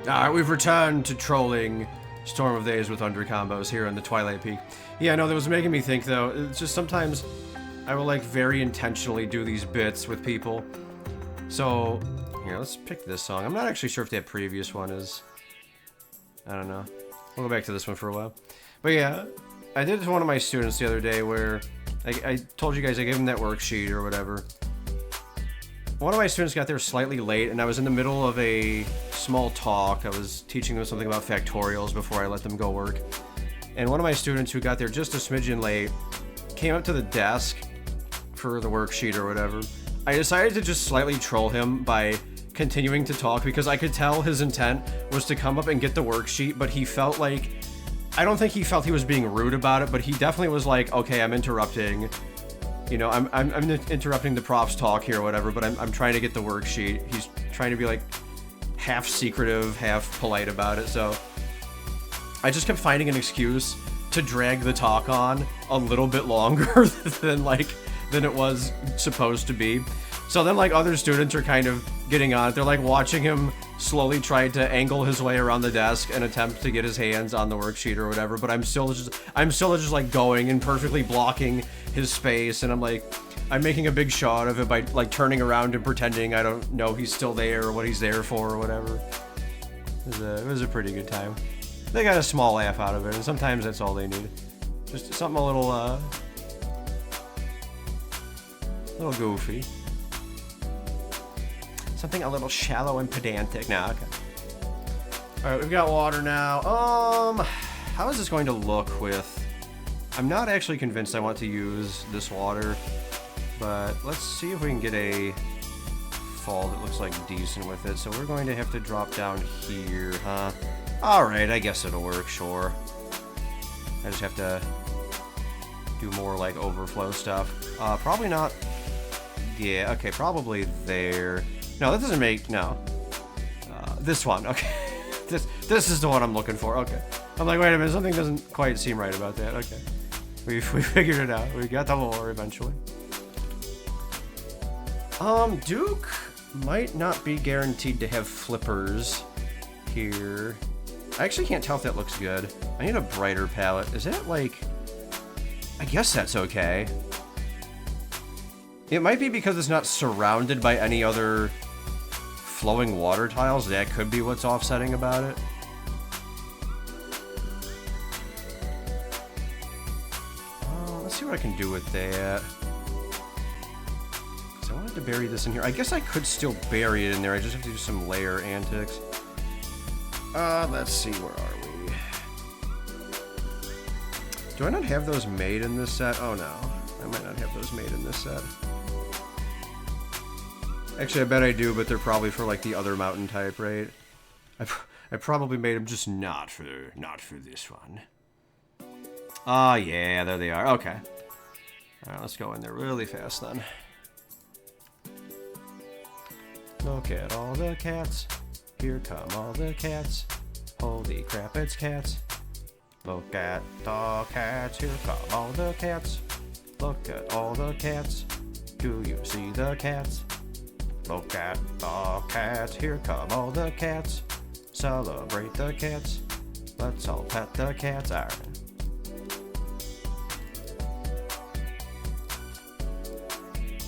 Alright, we've returned to trolling Storm of Days with Under combos here on the Twilight Peak. Yeah, no, that was making me think, though. It's just sometimes I will, like, very intentionally do these bits with people. So, here, let's pick this song. I'm not actually sure if that previous one is... I don't know. We'll go back to this one for a while. But yeah, I did it to one of my students the other day where I told you guys I gave him that worksheet or whatever. One of my students got there slightly late, and I was in the middle of a small talk. I was teaching them something about factorials before I let them go work. And one of my students who got there just a smidgen late came up to the desk for the worksheet or whatever. I decided to just slightly troll him by continuing to talk because I could tell his intent was to come up and get the worksheet, but he felt like... I don't think he felt he was being rude about it, but he definitely was like, okay, I'm interrupting. You know, I'm interrupting the prof's talk here or whatever, but I'm trying to get the worksheet. He's trying to be like half secretive, half polite about it, so I just kept finding an excuse to drag the talk on a little bit longer than it was supposed to be. So then, like, other students are kind of getting on it. They're like watching him slowly try to angle his way around the desk and attempt to get his hands on the worksheet or whatever, but I'm still just like going and perfectly blocking his space, and I'm making a big shot of it by like turning around and pretending I don't know he's still there or what he's there for or whatever. It was a pretty good time. They got a small laugh out of it, and sometimes that's all they need. Just something a little goofy. Something a little shallow and pedantic. Now, okay. Alright, we've got water now. How is this going to look with... I'm not actually convinced I want to use this water, but let's see if we can get a fall that looks like decent with it. So we're going to have to drop down here, huh? Alright, I guess it'll work, sure. I just have to do more, like, overflow stuff. Probably not... Yeah, okay, probably there. No, that doesn't make... No. This one, okay. This is the one I'm looking for, okay. I'm like, wait a minute, something doesn't quite seem right about that, okay. We figured it out. We got the lore eventually. Duke might not be guaranteed to have flippers here. I actually can't tell if that looks good. I need a brighter palette. Is that, like... I guess that's okay. It might be because it's not surrounded by any other flowing water tiles. That could be what's offsetting about it. Let's see what I can do with that. Because I wanted to bury this in here. I guess I could still bury it in there. I just have to do some layer antics. Let's see, where are we? Do I not have those made in this set? Oh no, I might not have those made in this set. Actually, I bet I do, but they're probably for like the other mountain type, right? I probably made them just not for this one. Ah, yeah, there they are. Okay. All right, let's go in there really fast then. Look at all the cats. Here come all the cats. Holy crap, it's cats. Look at the cats. Here come all the cats. Look at all the cats. Do you see the cats? Look at the cats, here come all the cats. Celebrate the cats. Let's all pet the cats. Alright.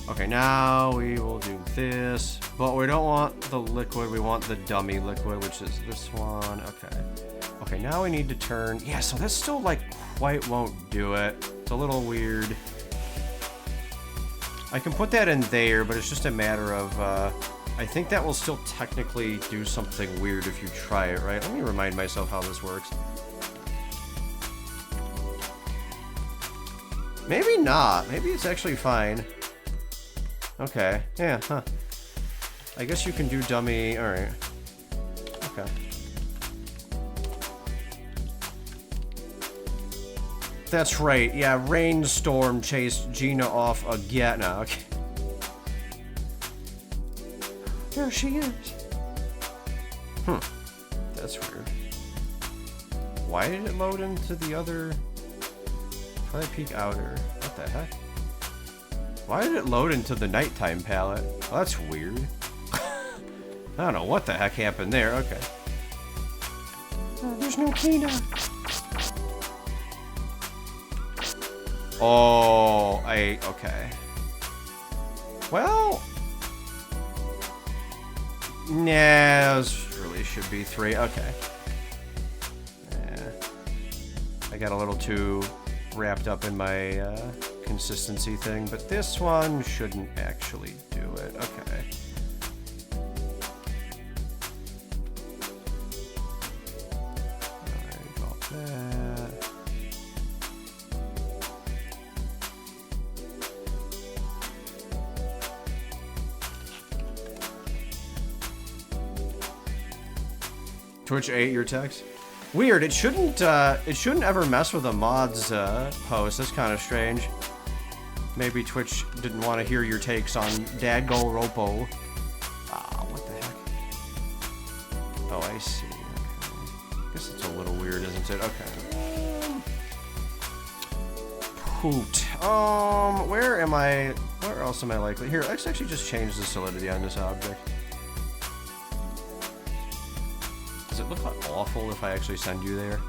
Okay, now we will do this. But we don't want the liquid, we want the dummy liquid, which is this one. Okay. Okay, now we need to turn... Yeah, so that still, like, quite won't do it. It's a little weird. I can put that in there, but it's just a matter of, I think that will still technically do something weird if you try it, right? Let me remind myself how this works. Maybe not. Maybe it's actually fine. Okay. Yeah, huh. I guess you can do dummy... Alright. Okay. That's right, yeah, Rainstorm chased Gina off again. No, okay. There she is. That's weird. Why did it load into the other... Twilight Peak Outer? What the heck? Why did it load into the nighttime palette? Oh, that's weird. I don't know what the heck happened there, okay. There's no Kina. Oh, okay. Well, nah, those really should be 3. Okay. I got a little too wrapped up in my consistency thing, but this one shouldn't actually do it. Okay. Alright, got that. Twitch 8 your text? Weird, it shouldn't ever mess with a mod's post. That's kind of strange. Maybe Twitch didn't want to hear your takes on Dadgo Ropo. Ah, what the heck? Oh, I see. Okay. I guess it's a little weird, isn't it? Okay. Poot. Where am I? Where else am I likely? Here, let's actually just change the solidity on this object. Does it look like awful if I actually send you there?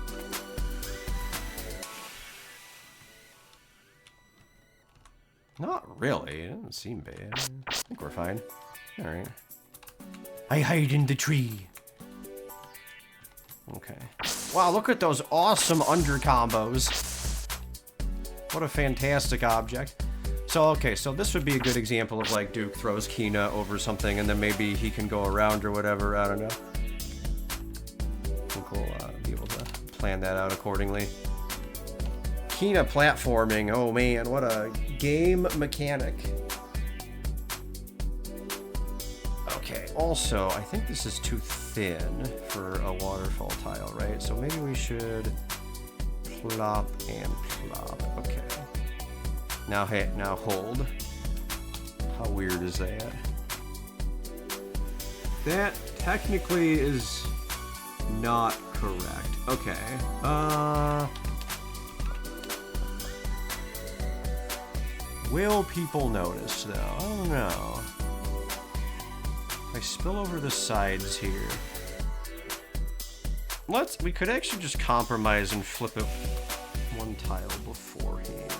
Not really. It doesn't seem bad. I think we're fine. Alright. I hide in the tree. Okay. Wow, look at those awesome under combos. What a fantastic object. So, okay, so this would be a good example of, like, Duke throws Kina over something and then maybe he can go around or whatever. I don't know. I think we'll be able to plan that out accordingly. Kina platforming. Oh, man, what a game mechanic. Okay, also, I think this is too thin for a waterfall tile, right? So maybe we should plop and plop. Okay. Now hit, now hold. How weird is that? That technically is not correct. Okay. Will people notice, though? I don't know. If I spill over the sides here. We could actually just compromise and flip it one tile beforehand.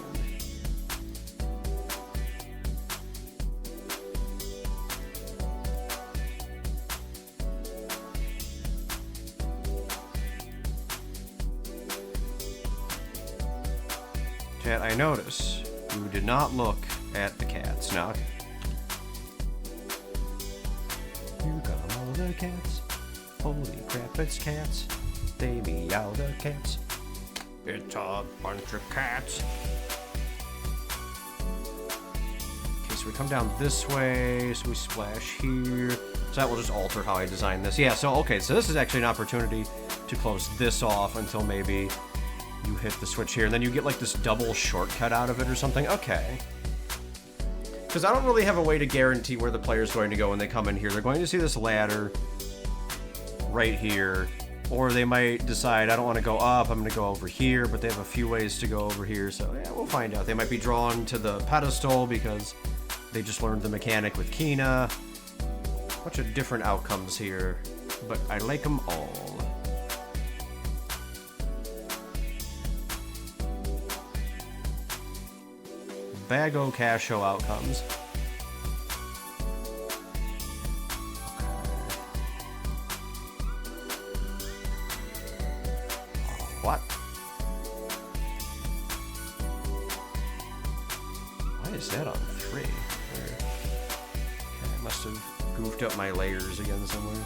Chat, I notice you did not look at the cats. Now, here come all the cats. Holy crap, it's cats. They meow the cats. It's a bunch of cats. Okay, so we come down this way, so we splash here. So that will just alter how I design this. Yeah, so okay, so this is actually an opportunity to close this off until maybe you hit the switch here, and then you get like this double shortcut out of it or something. Okay. Because I don't really have a way to guarantee where the player's going to go when they come in here. They're going to see this ladder right here, or they might decide, I don't want to go up, I'm going to go over here, but they have a few ways to go over here, so yeah, we'll find out. They might be drawn to the pedestal because they just learned the mechanic with Kina. A bunch of different outcomes here, but I like them all. Bago Casho outcomes. What? Why is that on 3? Okay, I must have goofed up my layers again somewhere.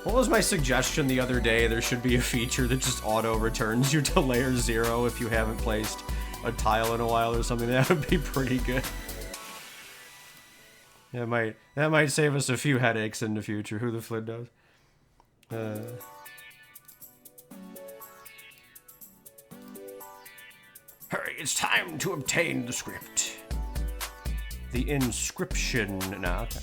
What was my suggestion the other day? There should be a feature that just auto returns you to layer 0 if you haven't placed a tile in a while or something. That would be pretty good. That might save us a few headaches in the future. Who the flip knows? Hurry, it's time to obtain the script. The inscription. No, okay.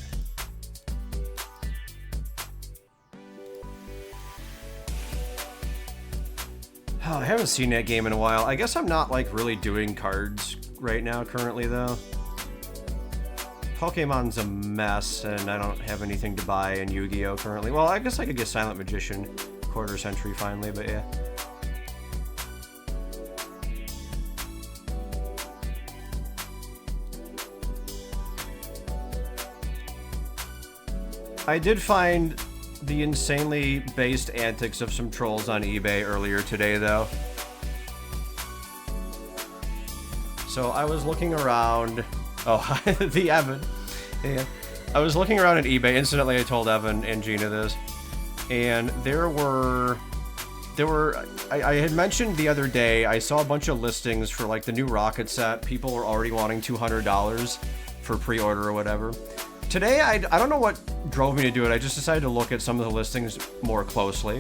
Oh, I haven't seen that game in a while. I guess I'm not, like, really doing cards right now, currently, though. Pokemon's a mess, and I don't have anything to buy in Yu-Gi-Oh! Currently. Well, I guess I could get Silent Magician quarter century finally, but yeah. I did find the insanely based antics of some trolls on eBay earlier today, though. So I was looking around... Oh, the Evan. Yeah. I was looking around at eBay. Instantly, I told Evan and Gina this. And I had mentioned the other day, I saw a bunch of listings for, like, the new Rocket set. People were already wanting $200 for pre-order or whatever. Today, I don't know what drove me to do it. I just decided to look at some of the listings more closely.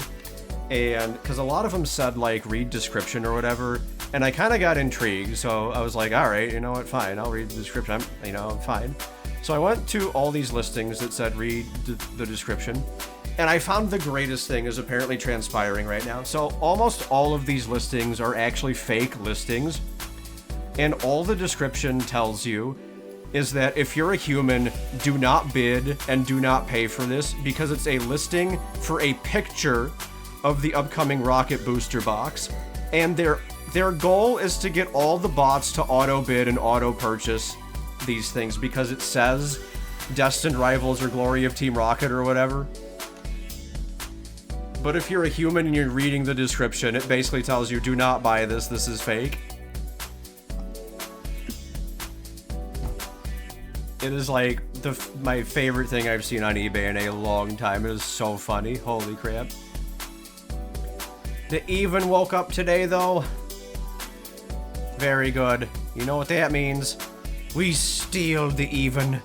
And, because a lot of them said, like, read description or whatever. And I kind of got intrigued, so I was like, alright, you know what, fine, I'll read the description, I'm fine. So I went to all these listings that said read the description, and I found the greatest thing is apparently transpiring right now. So almost all of these listings are actually fake listings, and all the description tells you is that if you're a human, do not bid and do not pay for this, because it's a listing for a picture of the upcoming Rocket Booster Box, and their goal is to get all the bots to auto-bid and auto-purchase these things because it says Destined Rivals or Glory of Team Rocket or whatever. But if you're a human and you're reading the description, it basically tells you, do not buy this, this is fake. It is like my favorite thing I've seen on eBay in a long time. It is so funny. Holy crap. The Even woke up today, though. Very good. You know what that means. We steal the Even.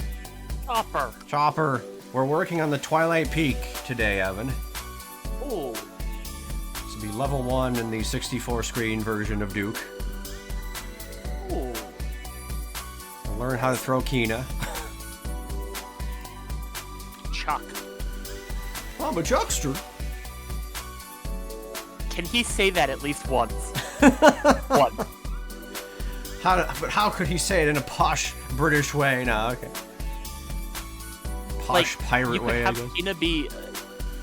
Chopper. We're working on the Twilight Peak today, Evan. Ooh. This will be level 1 in the 64 screen version of Duke. Ooh. I'll learn how to throw Kina. Chuck. I'm a chuckster. Can he say that at least once? Once. But how could he say it in a posh British way? No, okay. Posh like, pirate way, I guess. You could have Tina be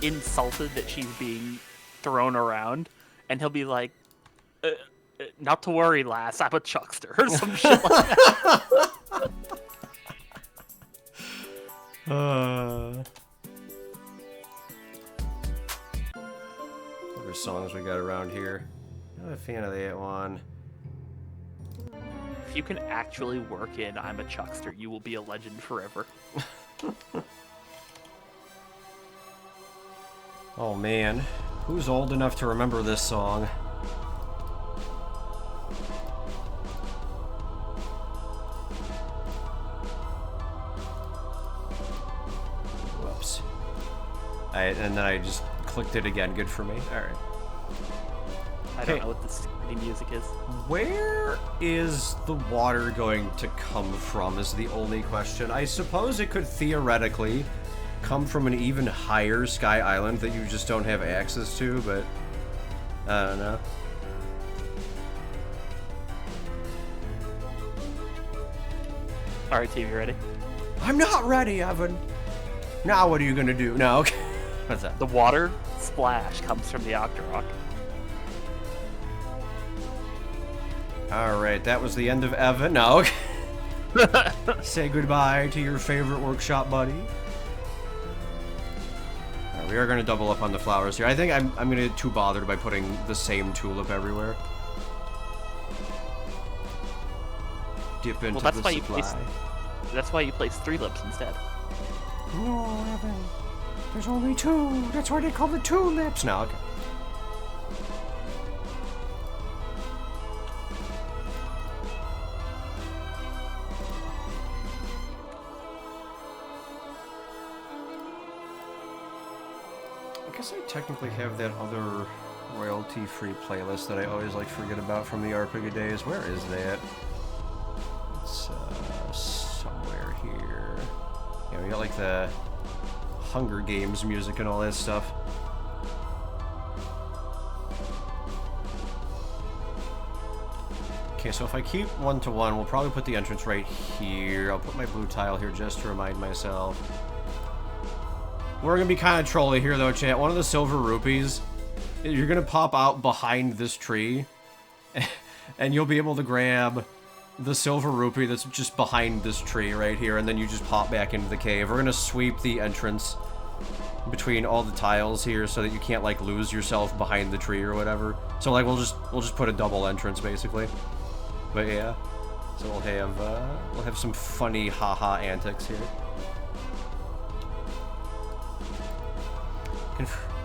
insulted that she's being thrown around, and he'll be like, not to worry, lass, I'm a chuckster, or some shit like that. What other songs we got around here? Not a fan of that one. If you can actually work in I'm a chuckster, you will be a legend forever. Oh man, who's old enough to remember this song? Whoops. And then I just clicked it again. Good for me. Alright. I don't know what this music is. Where is the water going to come from is the only question. I suppose it could theoretically come from an even higher sky island that you just don't have access to, but I don't know. Alright, team, you ready? I'm not ready, Evan. Now what are you gonna do? No, okay. What's that? The water splash comes from the Octorok. Alright, that was the end of Evan. No, okay. Say goodbye to your favorite workshop buddy. Right, we are gonna double up on the flowers here. I think I'm gonna get too bothered by putting the same tulip everywhere. Dip into the supply. That's why you place 3 lips instead. No, Evan. There's only 2. That's why they call it tulips. No, okay. I guess I technically have that other royalty-free playlist that I always like forget about from the Arpiga days. Where is that? It's somewhere here. Yeah, we got like the Hunger Games music and all that stuff. Okay, so if I keep 1 to 1, we'll probably put the entrance right here. I'll put my blue tile here just to remind myself. We're gonna be kind of trolly here, though, chat. One of the silver rupees, you're gonna pop out behind this tree, and you'll be able to grab the silver rupee that's just behind this tree right here, and then you just pop back into the cave. We're gonna sweep the entrance between all the tiles here so that you can't, like, lose yourself behind the tree or whatever. So, like, we'll just put a double entrance, basically. But yeah, so we'll have some funny haha antics here.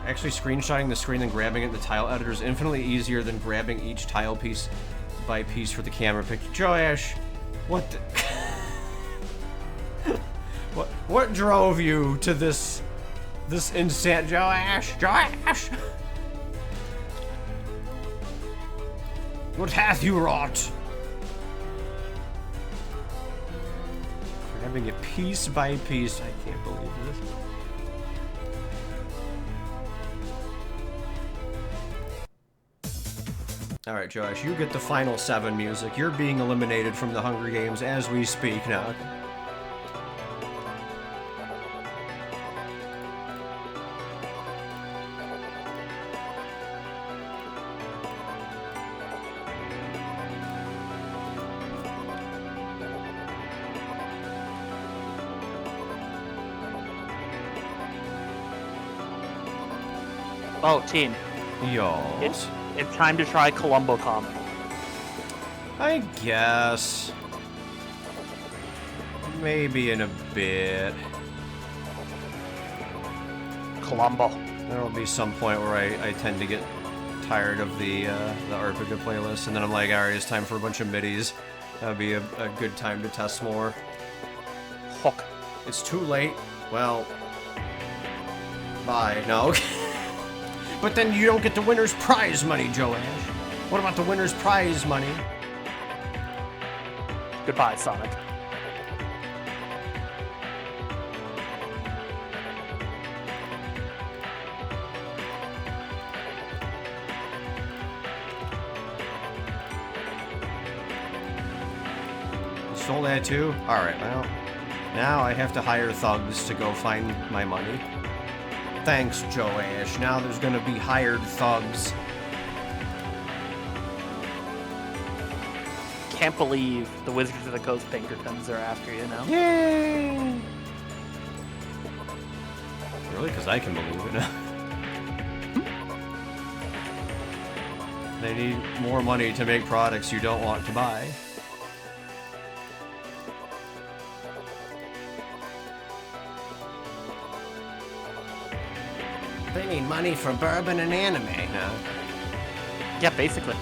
Actually, screenshotting the screen and grabbing it in the tile editor is infinitely easier than grabbing each tile piece by piece for the camera picture. Joash, what the what drove you to this instant, Joash? What hath you wrought? Grabbing it piece by piece. I can't believe this. Alright, Josh, you get the final 7 music. You're being eliminated from the Hunger Games as we speak now. Oh, team. Yes. It's time to try Columbo Comic. I guess. Maybe in a bit. Columbo. There'll be some point where I tend to get tired of the Arpica playlist, and then I'm like, alright, it's time for a bunch of middies. That'd be a good time to test more. Hook. It's too late. Well, bye. No. But then you don't get the winner's prize money, Joash. What about the winner's prize money? Goodbye, Sonic. You stole that too? Alright, well, now I have to hire thugs to go find my money. Thanks, Joash. Now there's gonna be hired thugs. Can't believe the Wizards of the Coast Pinkertons are after you now. Yay! Really? Because I can believe it now. They need more money to make products you don't want to buy. They need money for bourbon and anime now. Yeah, basically.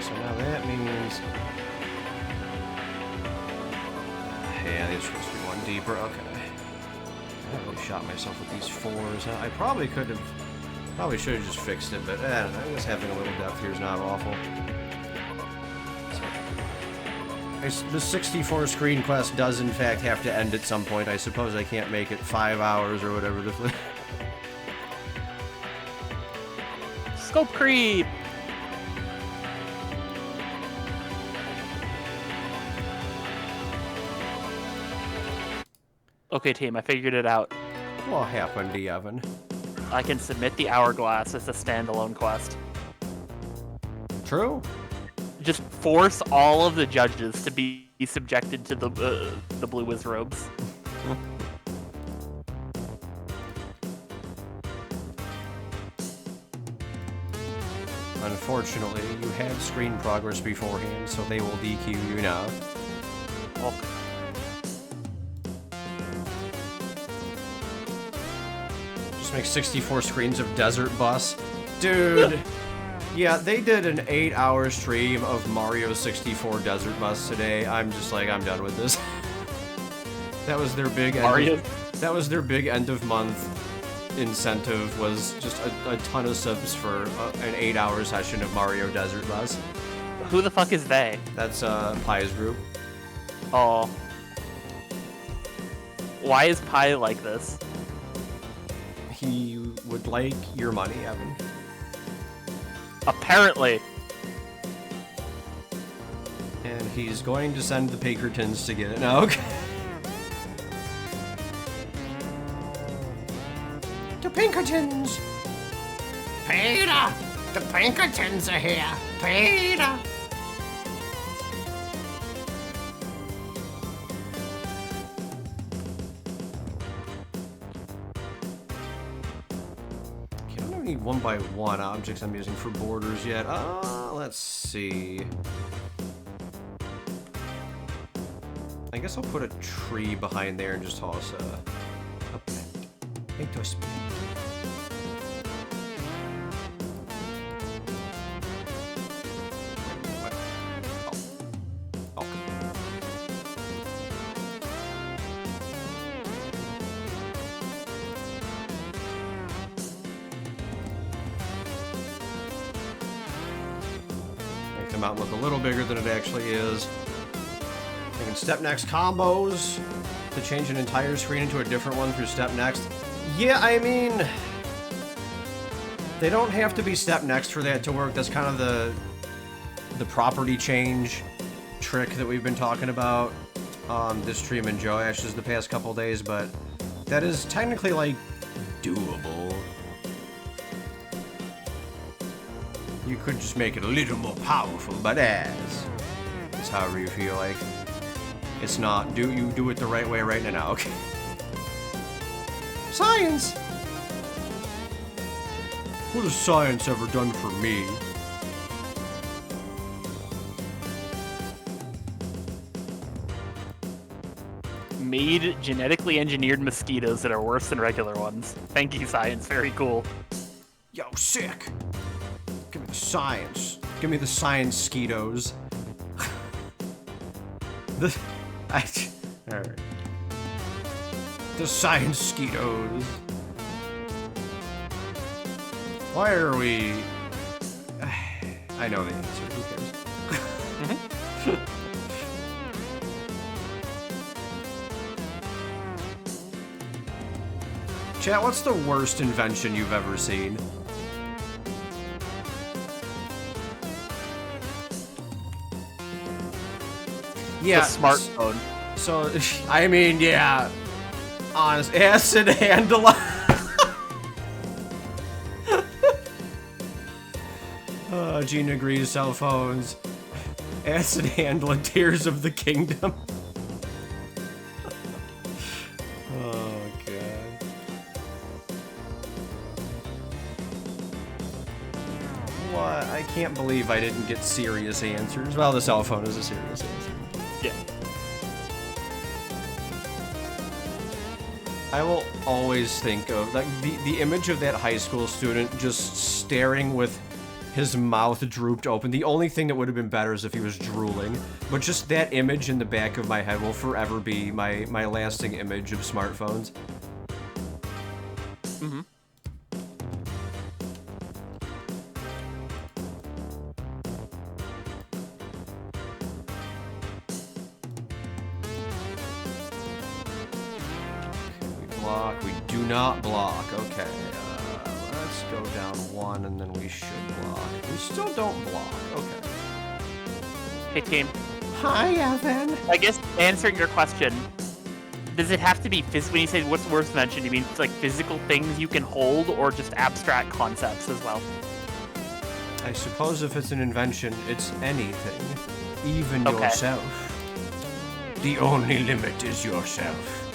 So now that means... yeah, these are supposed to be one deeper. Okay. I really shot myself with these 4s. I probably should have just fixed it, but I don't know. I guess having a little depth here is not awful. The 64 screen quest does in fact have to end at some point. I suppose I can't make it 5 hours or whatever the Scope creep! Okay, team, I figured it out. What happened to Evan? I can submit the Hourglass as a standalone quest. True. Just force all of the judges to be subjected to the Blue Wiz robes. Unfortunately, you had screen progress beforehand, so they will DQ you now. Oh. Just make 64 screens of Desert Bus. Dude! Yeah, they did an 8-hour stream of Mario 64 Desert Bus today. I'm just like, I'm done with this. That was their big Mario. That was their big end of month incentive. Was just a ton of subs for an 8-hour session of Mario Desert Bus. Who the fuck is they? That's Pi's group. Oh. Why is Pi like this? He would like your money, Evan. Apparently. And he's going to send the Pinkertons to get it. No, okay. The Pinkertons! Peter! The Pinkertons are here! Peter! Okay, I don't have any 1x1 objects I'm using for borders yet. Let's see. I guess I'll put a tree behind there and just toss a plant. Make toss plant. What? Oh. Make the mountain look a little bigger than it actually is. I can step next combos to change an entire screen into a different one through step next. Yeah, I mean, they don't have to be step next for that to work. That's kind of the property change trick that we've been talking about on this stream and Joe Ash's the past couple days, but that is technically like doable. You could just make it a little more powerful, but it's however you feel like. It's not. You do it the right way right now. Okay. Science! What has science ever done for me? Made genetically engineered mosquitoes that are worse than regular ones. Thank you, science. Very cool. Yo, sick! Give me the science. Give me the science skeetos. Alright. The science skeetos. Why are we... I know the answer. Who cares? Chat, what's the worst invention you've ever seen? Yeah, the smartphone. So, I mean, yeah. Honest. Acid handle. Gene agrees, cell phones. Acid handle and Tears of the Kingdom. Oh, God. What? I can't believe I didn't get serious answers. Well, the cell phone is a serious answer. Yeah. I will always think of like the image of that high school student just staring with his mouth drooped open. The only thing that would have been better is if he was drooling, but just that image in the back of my head will forever be my lasting image of smartphones. Mm-hmm. Block. We do not block. Okay. Let's go down one, and then we should block. We still don't block. Okay. Hey, team. Hi, Evan. I guess answering your question, does it have to be physical? When you say what's the worst invention, you mean it's like physical things you can hold, or just abstract concepts as well? I suppose if it's an invention, it's anything. Even Okay. yourself. The only limit is yourself.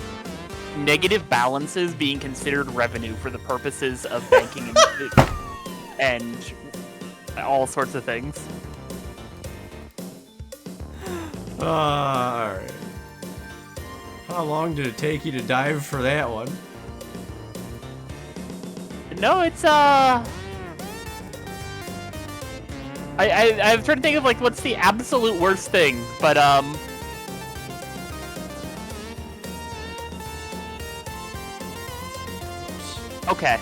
Negative balances being considered revenue for the purposes of banking and all sorts of things. Alright. How long did it take you to dive for that one? No, it's I'm trying to think of like what's the absolute worst thing, but Okay.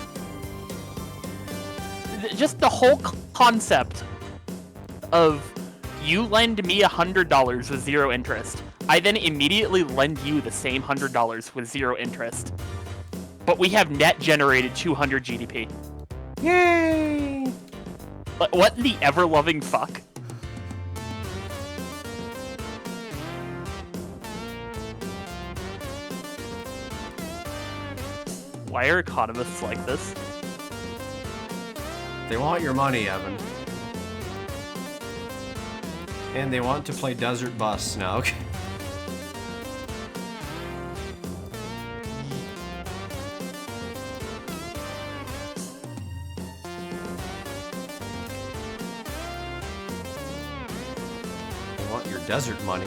Just the whole concept of you lend me $100 with 0 interest. I then immediately lend you the same $100 with 0 interest. But we have net generated 200 GDP. Yay! What the ever-loving fuck? Why are economists like this? They want your money, Evan. And they want to play Desert Bus now. Okay. They want your desert money.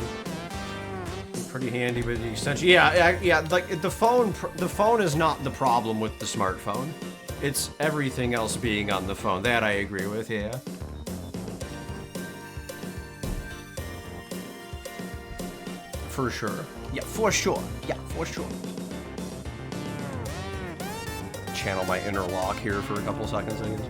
Pretty handy with the extension. Yeah. Like the phone is not the problem with the smartphone. It's everything else being on the phone. That I agree with. Yeah. For sure. Yeah, for sure. Yeah, for sure. Channel my inner lock here for a couple seconds, I guess.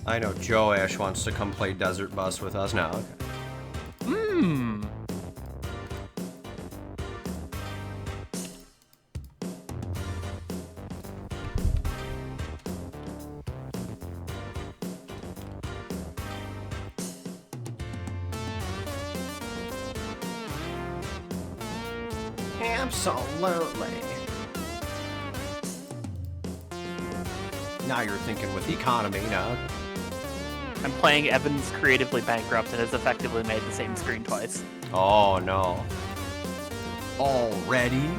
I know Joash wants to come play Desert Bus with us now. Okay. Absolutely. Now you're thinking with economy now. I'm playing Evan's Creatively Bankrupt and has effectively made the same screen twice. Oh no. Already?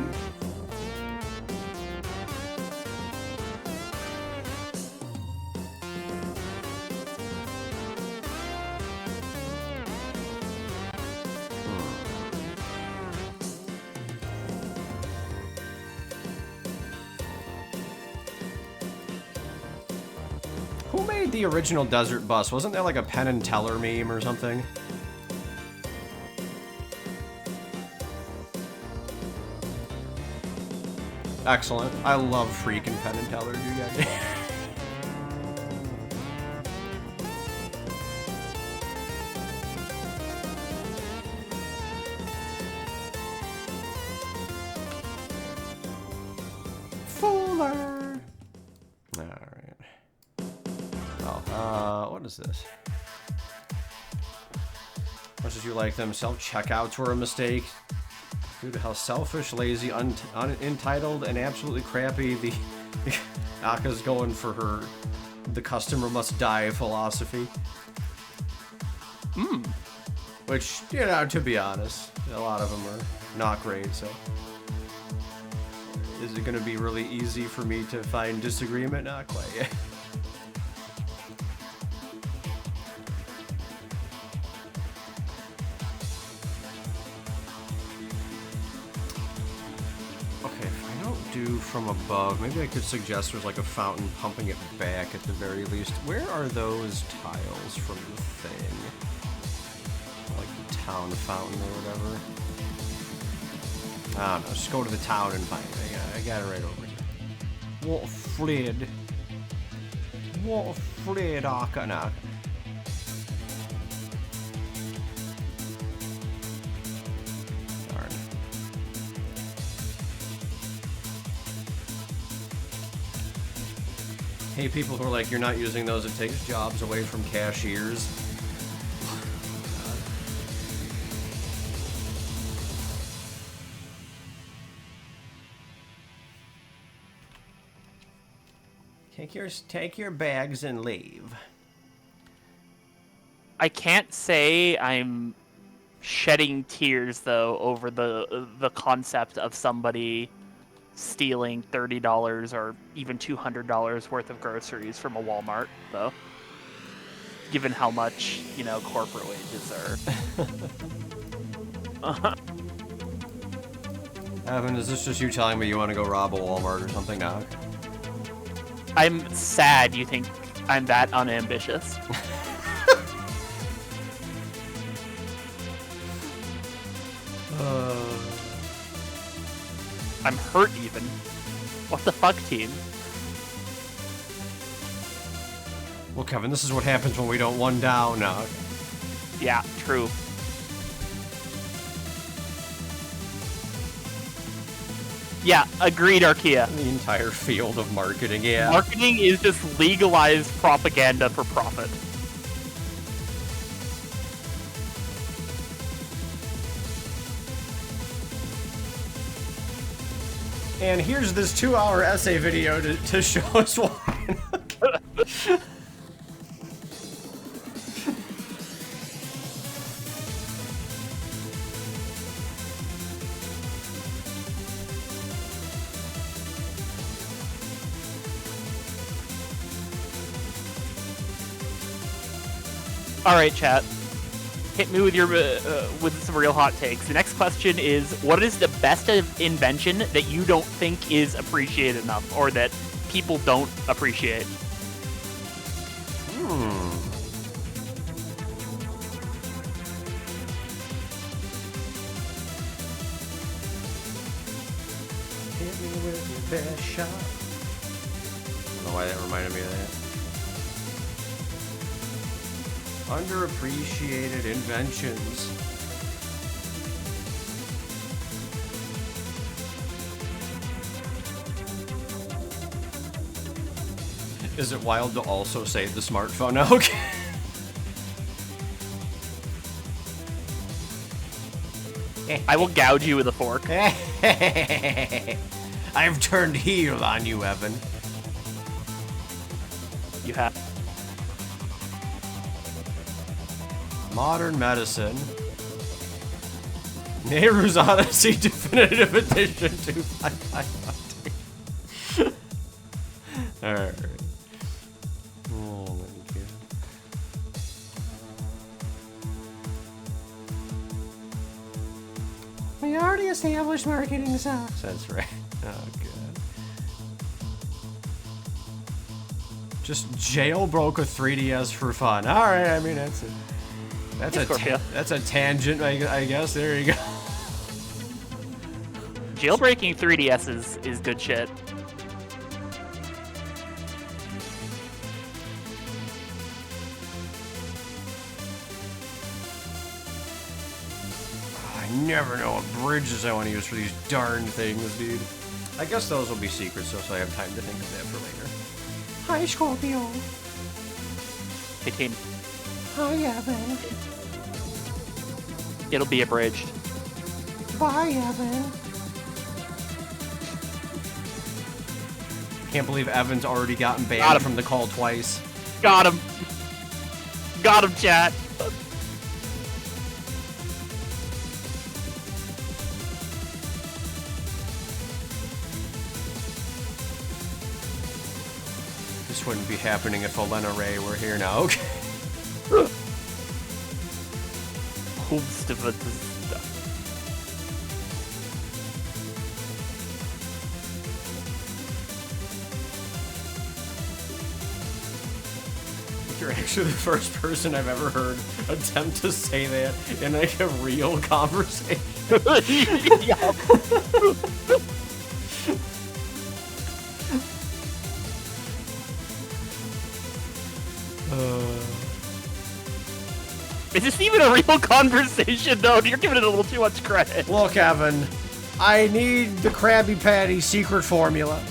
Who made the original Desert Bus? Wasn't there like a Penn and Teller meme or something? Excellent. I love freaking Penn and Teller, you guys. Fuller. All right. Oh, what is this? Much as you like them, self-checkouts were a mistake. Due to how selfish, lazy, unentitled, and absolutely crappy the Aka's going for her the customer must die philosophy. Which, you know, to be honest, a lot of them are not great, so. Is it going to be really easy for me to find disagreement? Not quite. Do from above. Maybe I could suggest there's like a fountain pumping it back at the very least. Where are those tiles from the thing? Like the town fountain or whatever. I don't know. Just go to the town and find it. I got it right over here. What fled? What fled, Aka? No. Hey, people who are like, you're not using those, it takes jobs away from cashiers. Take your bags and leave. I can't say I'm shedding tears though over the concept of somebody stealing $30 or even $200 worth of groceries from a Walmart, though. Given how much, you know, corporate wages are. Evan, is this just you telling me you want to go rob a Walmart or something now? I'm sad you think I'm that unambitious. I'm hurt even. What the fuck, team? Well, Kevin, this is what happens when we don't one down now. Yeah, true. Yeah, agreed, Archaea. The entire field of marketing, yeah. Marketing is just legalized propaganda for profit. And here's this 2-hour essay video to show us why. All right, chat. Hit me with your with some real hot takes. The next question is: what is the best invention that you don't think is appreciated enough, or that people don't appreciate? Hit me with your best shot. I don't know why that reminded me of that. Underappreciated inventions. Is it wild to also say the smartphone? Okay. I will gouge you with a fork. I've turned heel on you, Evan. You have. Modern medicine. Nehru's Odyssey Definitive Edition 2552. Alright. Oh, let me get it. We already established marketing sucks. That's right. Oh, good. Just jailbroke a 3DS for fun. Alright, I mean, that's it. That's a tangent, I guess. There you go. Jailbreaking 3DS is good shit. I never know what bridges I want to use for these darn things, dude. I guess those will be secrets, though, so I have time to think of that for later. Hi, Scorpio. Hey, team. Hi, Evan. It'll be abridged. Bye, Evan. Can't believe Evan's already gotten banned from the call twice. Got him. Got him, chat. This wouldn't be happening if Elena Ray were here now. Okay. You're actually the first person I've ever heard attempt to say that in like a real conversation. Is this even a real conversation? No, you're giving it a little too much credit. Look, Evan, I need the Krabby Patty secret formula.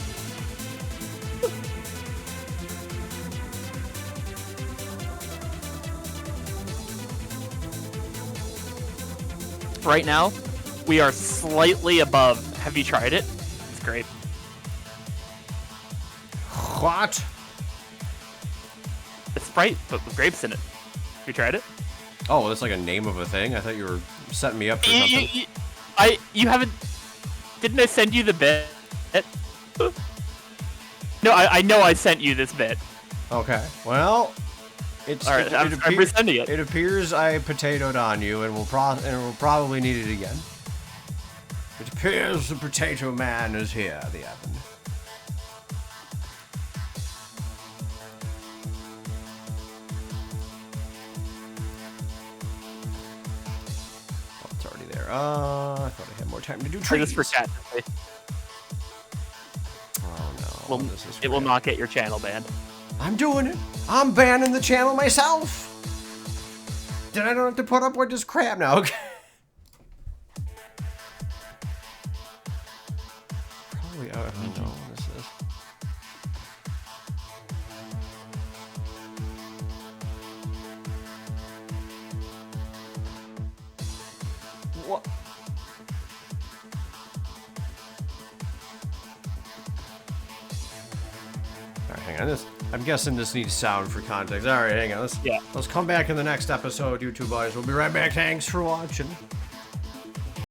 Right now, we are slightly above. Have you tried it? It's great. What? It's Sprite, but with grapes in it. Have you tried it? Oh, that's like a name of a thing? I thought you were setting me up for something. You haven't... Didn't I send you the bit? No, I know I sent you this bit. Okay, well... Alright, I'm resending it. It appears I potatoed on you, and we'll probably need it again. It appears the potato man is here, the Evan. there. I thought I had more time to do Play trees. this for chat. Oh no. This is It will great. not get your channel banned. I'm doing it. I'm banning the channel myself. Then I don't have to put up with this crap now. Okay. Probably. I don't know what this is. What? Alright, hang on. I'm guessing this needs sound for context. Alright, hang on. Let's come back in the next episode, YouTube boys. We'll be right back. Thanks for watching.